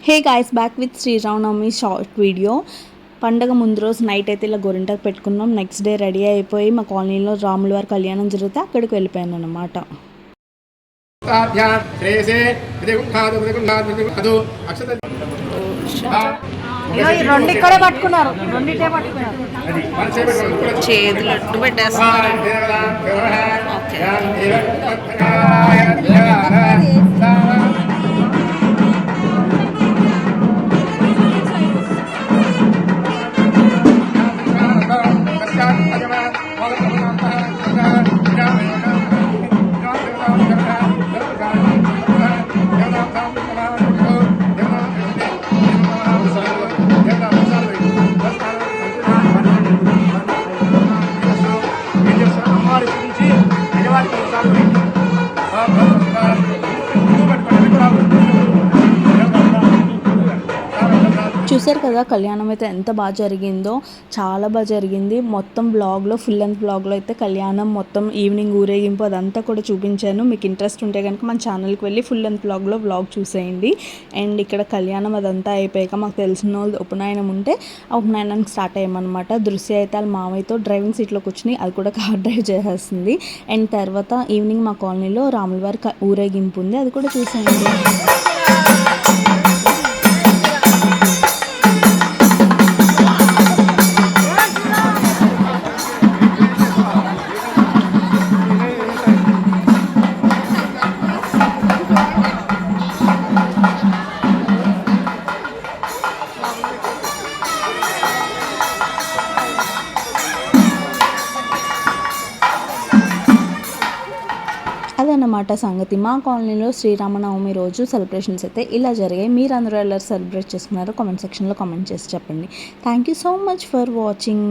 Hey guys, back with Sriramanavami short video. పండగ ముందు రోజు నైట్ అయితే ఇలా గోరింటాకు పెట్టుకున్నాం. నెక్స్ట్ డే రెడీ అయిపోయి మా కాలనీలో రాముల వారి కళ్యాణం జరిగితే అక్కడికి వెళ్ళిపోయాను అనమాట. చేతులు అట్టు పెట్టేస్తున్నారు. చూసారు కదా, కళ్యాణం అయితే ఎంత బాగా జరిగిందో. చాలా బాగా జరిగింది. మొత్తం బ్లాగ్లో, ఫుల్ లెంత్ బ్లాగ్లో అయితే కళ్యాణం మొత్తం ఈవినింగ్ ఊరేగింపు అదంతా కూడా చూపించాను. మీకు ఇంట్రెస్ట్ ఉంటే కనుక మన ఛానల్కి వెళ్ళి ఫుల్ లెంత్ బ్లాగ్లో వ్లాగ్ చూసేయండి. అండ్ ఇక్కడ కళ్యాణం అదంతా అయిపోయాక మాకు తెలిసిన వాళ్ళు ఉపనయనం ఉంటే ఆ ఉపనయనానికి స్టార్ట్ అయ్యామన్నమాట. దృశ్య అయితే వాళ్ళ మామయ్యతో డ్రైవింగ్ సీట్లో కూర్చుని అది కూడా కార్ డ్రైవ్ చేసేస్తుంది. అండ్ తర్వాత ఈవినింగ్ మా కాలనీలో రాముల వారి ఊరేగింపు ఉంది, అది కూడా చూసేయండి. అదన్నమాట సంగతి. మా కాలనీలో శ్రీరామనవమి రోజు సెలబ్రేషన్స్ అయితే ఇలా జరిగాయి. మీరు అందరూ ఎలా సెలబ్రేట్ చేసుకున్నారో కామెంట్ సెక్షన్లో కామెంట్ చేసి చెప్పండి. Thank you so much for watching.